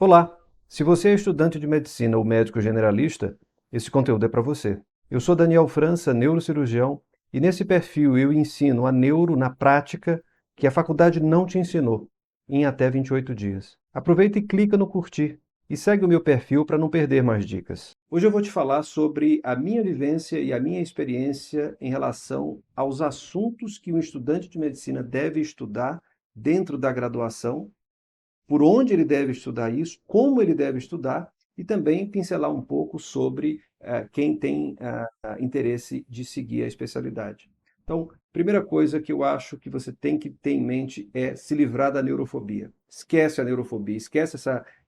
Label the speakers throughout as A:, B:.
A: Olá! Se você é estudante de medicina ou médico generalista, esse conteúdo é para você. Eu sou Daniel França, neurocirurgião, e nesse perfil eu ensino a neuro na prática que a faculdade não te ensinou, em até 28 dias. Aproveita e clica no curtir e segue o meu perfil para não perder mais dicas. Hoje eu vou te falar sobre a minha vivência e a minha experiência em relação aos assuntos que um estudante de medicina deve estudar dentro da graduação, por onde ele deve estudar isso, como ele deve estudar e também pincelar um pouco sobre quem tem interesse de seguir a especialidade. Então, primeira coisa que eu acho que você tem que ter em mente é se livrar da neurofobia. Esquece a neurofobia, esquece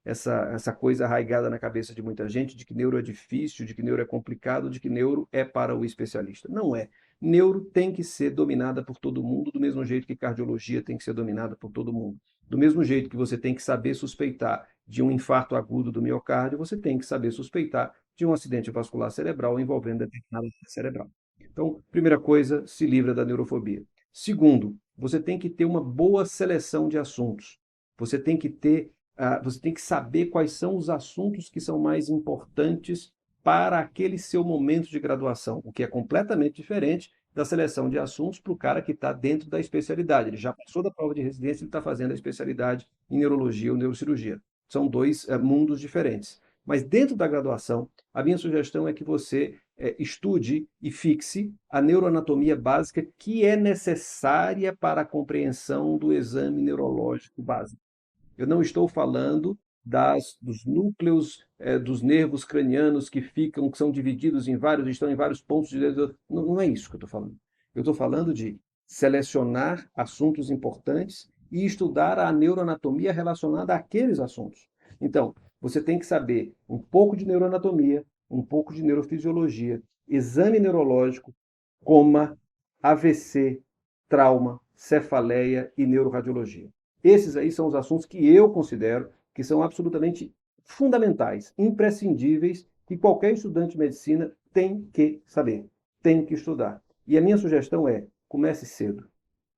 A: essa coisa arraigada na cabeça de muita gente de que neuro é difícil, de que neuro é complicado, de que neuro é para o especialista. Não é. Neuro tem que ser dominada por todo mundo, do mesmo jeito que cardiologia tem que ser dominada por todo mundo. Do mesmo jeito que você tem que saber suspeitar de um infarto agudo do miocárdio, você tem que saber suspeitar de um acidente vascular cerebral envolvendo determinada área cerebral. Então, primeira coisa, se livra da neurofobia. Segundo, você tem que ter uma boa seleção de assuntos. Você tem que saber quais são os assuntos que são mais importantes para aquele seu momento de graduação, o que é completamente diferente da seleção de assuntos para o cara que está dentro da especialidade. Ele já passou da prova de residência, ele está fazendo a especialidade em neurologia ou neurocirurgia. São dois mundos diferentes. Mas dentro da graduação, a minha sugestão é que você estude e fixe a neuroanatomia básica que é necessária para a compreensão do exame neurológico básico. Eu não estou falando dos núcleos dos nervos cranianos que são divididos em vários, estão em vários pontos de dedo. Não, não é isso que eu estou falando. Eu estou falando de selecionar assuntos importantes e estudar a neuroanatomia relacionada àqueles assuntos. Então, você tem que saber um pouco de neuroanatomia, um pouco de neurofisiologia, exame neurológico, coma, AVC, trauma, cefaleia e neuroradiologia. Esses aí são os assuntos que eu considero que são absolutamente fundamentais, imprescindíveis, que qualquer estudante de medicina tem que saber, tem que estudar. E a minha sugestão é: comece cedo.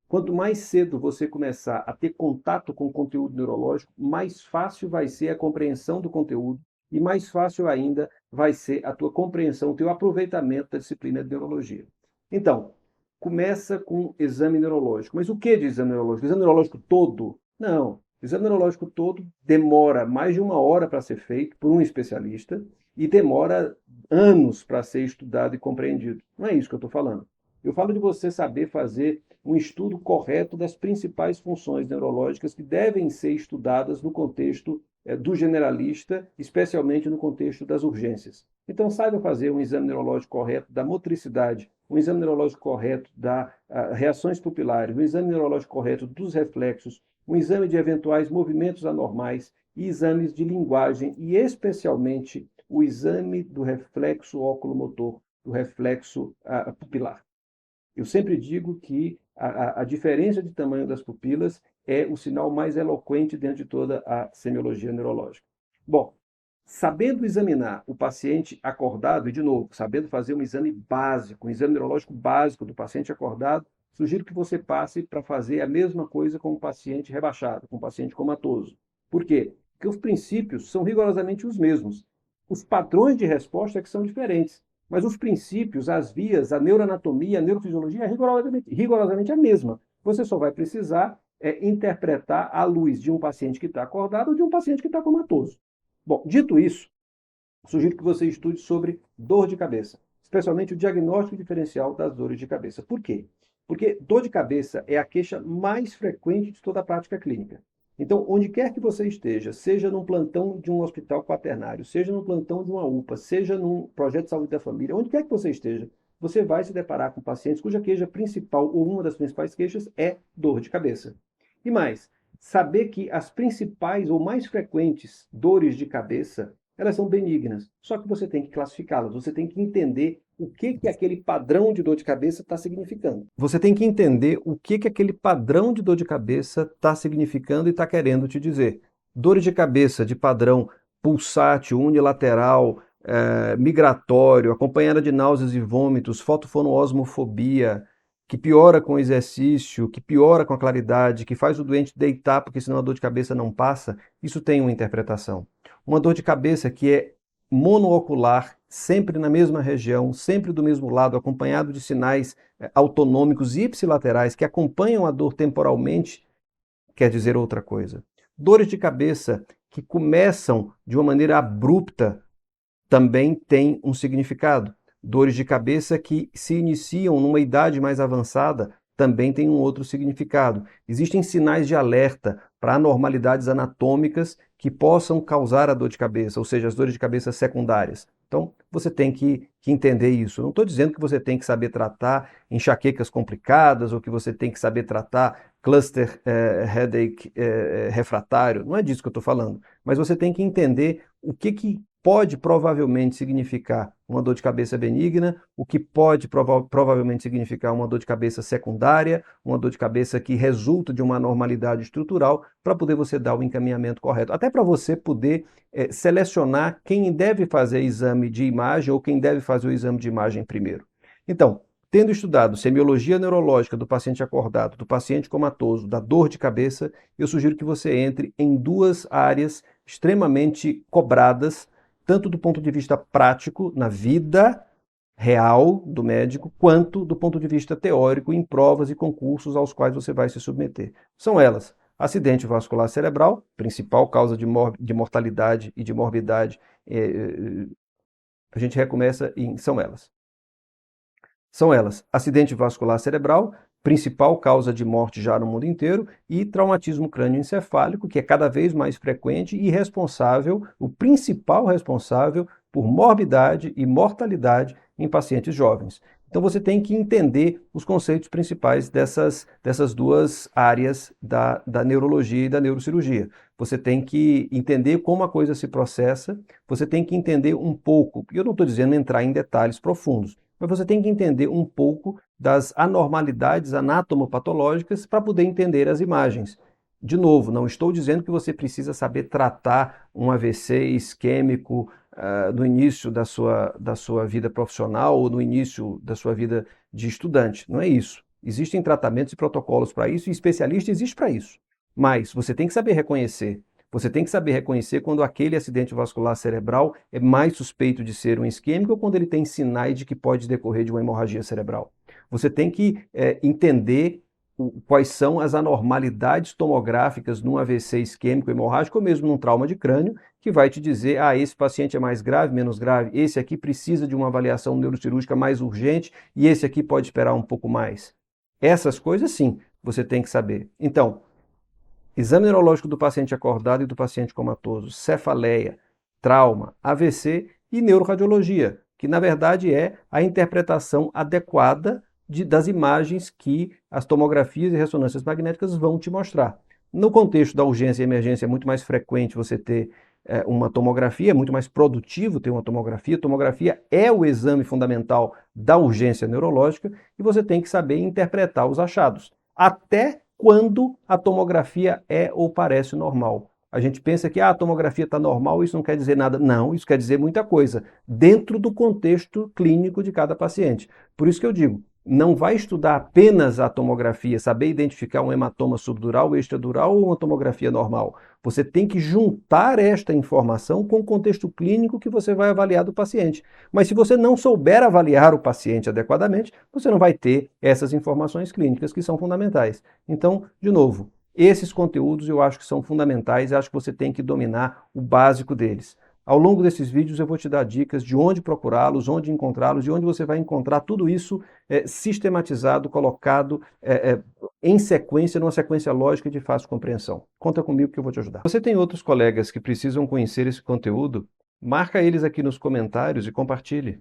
A: Quanto mais cedo você começar a ter contato com o conteúdo neurológico, mais fácil vai ser a compreensão do conteúdo e mais fácil ainda vai ser a tua compreensão, o teu aproveitamento da disciplina de neurologia. Então, começa com exame neurológico. Mas o que de exame neurológico? Exame neurológico todo? Não. O exame neurológico todo demora mais de 1 hora para ser feito por um especialista e demora anos para ser estudado e compreendido. Não é isso que eu estou falando. Eu falo de você saber fazer um estudo correto das principais funções neurológicas que devem ser estudadas no contexto do generalista, especialmente no contexto das urgências. Então, saiba fazer um exame neurológico correto da motricidade, um exame neurológico correto das reações pupilares, um exame neurológico correto dos reflexos, um exame de eventuais movimentos anormais e exames de linguagem e, especialmente, o exame do reflexo oculomotor, do reflexo pupilar. Eu sempre digo que a diferença de tamanho das pupilas é o sinal mais eloquente dentro de toda a semiologia neurológica. Bom, sabendo examinar o paciente acordado, e de novo, sabendo fazer um exame básico, um exame neurológico básico do paciente acordado, sugiro que você passe para fazer a mesma coisa com o paciente rebaixado, com o paciente comatoso. Por quê? Porque os princípios são rigorosamente os mesmos. Os padrões de resposta é que são diferentes. Mas os princípios, as vias, a neuroanatomia, a neurofisiologia é rigorosamente a mesma. Você só vai precisar interpretar à luz de um paciente que está acordado ou de um paciente que está comatoso. Bom, dito isso, sugiro que você estude sobre dor de cabeça, especialmente o diagnóstico diferencial das dores de cabeça. Por quê? Porque dor de cabeça é a queixa mais frequente de toda a prática clínica. Então, onde quer que você esteja, seja num plantão de um hospital quaternário, seja num plantão de uma UPA, seja num projeto de saúde da família, onde quer que você esteja, você vai se deparar com pacientes cuja queixa principal ou uma das principais queixas é dor de cabeça. E mais, saber que as principais ou mais frequentes dores de cabeça, elas são benignas, só que você tem que classificá-las, você tem que entender o que aquele padrão de dor de cabeça está significando. Você tem que entender o que aquele padrão de dor de cabeça está significando e está querendo te dizer. Dores de cabeça de padrão pulsátil, unilateral, migratório, acompanhada de náuseas e vômitos, fotofonoosmofobia, que piora com o exercício, que piora com a claridade, que faz o doente deitar porque senão a dor de cabeça não passa, isso tem uma interpretação. Uma dor de cabeça que é monoocular, sempre na mesma região, sempre do mesmo lado, acompanhado de sinais autonômicos e ipsilaterais que acompanham a dor temporalmente, quer dizer outra coisa. Dores de cabeça que começam de uma maneira abrupta também têm um significado. Dores de cabeça que se iniciam numa idade mais avançada também têm um outro significado. Existem sinais de alerta para anormalidades anatômicas que possam causar a dor de cabeça, ou seja, as dores de cabeça secundárias. Então, você tem que entender isso. Eu não estou dizendo que você tem que saber tratar enxaquecas complicadas ou que você tem que saber tratar cluster headache refratário. Não é disso que eu estou falando. Mas você tem que entender o que pode provavelmente significar uma dor de cabeça benigna, o que pode provavelmente significar uma dor de cabeça secundária, uma dor de cabeça que resulta de uma anormalidade estrutural, para poder você dar o encaminhamento correto. Até para você poder selecionar quem deve fazer exame de imagem ou quem deve fazer o exame de imagem primeiro. Então, tendo estudado semiologia neurológica do paciente acordado, do paciente comatoso, da dor de cabeça, eu sugiro que você entre em duas áreas extremamente cobradas, tanto do ponto de vista prático, na vida real do médico, quanto do ponto de vista teórico, em provas e concursos aos quais você vai se submeter. São elas: acidente vascular cerebral, principal causa de mortalidade e de morbidade, a gente recomeça em são elas: acidente vascular cerebral, principal causa de morte já no mundo inteiro, e traumatismo crânioencefálico, que é cada vez mais frequente e responsável, o principal responsável por morbidade e mortalidade em pacientes jovens. Então você tem que entender os conceitos principais dessas duas áreas da neurologia e da neurocirurgia. Você tem que entender como a coisa se processa, você tem que entender um pouco, e eu não estou dizendo entrar em detalhes profundos, mas você tem que entender um pouco das anormalidades anatomopatológicas para poder entender as imagens. De novo, não estou dizendo que você precisa saber tratar um AVC isquêmico no início da sua vida profissional ou no início da sua vida de estudante. Não é isso. Existem tratamentos e protocolos para isso e especialista existe para isso. Mas você tem que saber reconhecer. Você tem que saber reconhecer quando aquele acidente vascular cerebral é mais suspeito de ser um isquêmico ou quando ele tem sinais de que pode decorrer de uma hemorragia cerebral. Você tem que entender quais são as anormalidades tomográficas num AVC isquêmico hemorrágico ou mesmo num trauma de crânio, que vai te dizer, esse paciente é mais grave, menos grave, esse aqui precisa de uma avaliação neurocirúrgica mais urgente e esse aqui pode esperar um pouco mais. Essas coisas, sim, você tem que saber. Então, exame neurológico do paciente acordado e do paciente comatoso, cefaleia, trauma, AVC e neuroradiologia, que na verdade é a interpretação adequada das imagens que as tomografias e ressonâncias magnéticas vão te mostrar. No contexto da urgência e emergência é muito mais frequente você ter uma tomografia, é muito mais produtivo ter uma tomografia. Tomografia é o exame fundamental da urgência neurológica e você tem que saber interpretar os achados. Até quando a tomografia é ou parece normal. A gente pensa que a tomografia está normal, isso não quer dizer nada. Não, isso quer dizer muita coisa, dentro do contexto clínico de cada paciente. Por isso que eu digo, não vai estudar apenas a tomografia, saber identificar um hematoma subdural, extradural ou uma tomografia normal. Você tem que juntar esta informação com o contexto clínico que você vai avaliar do paciente. Mas se você não souber avaliar o paciente adequadamente, você não vai ter essas informações clínicas que são fundamentais. Então, de novo, esses conteúdos eu acho que são fundamentais e acho que você tem que dominar o básico deles. Ao longo desses vídeos eu vou te dar dicas de onde procurá-los, onde encontrá-los e onde você vai encontrar tudo isso sistematizado, colocado em sequência, numa sequência lógica de fácil compreensão. Conta comigo que eu vou te ajudar. Você tem outros colegas que precisam conhecer esse conteúdo? Marca eles aqui nos comentários e compartilhe.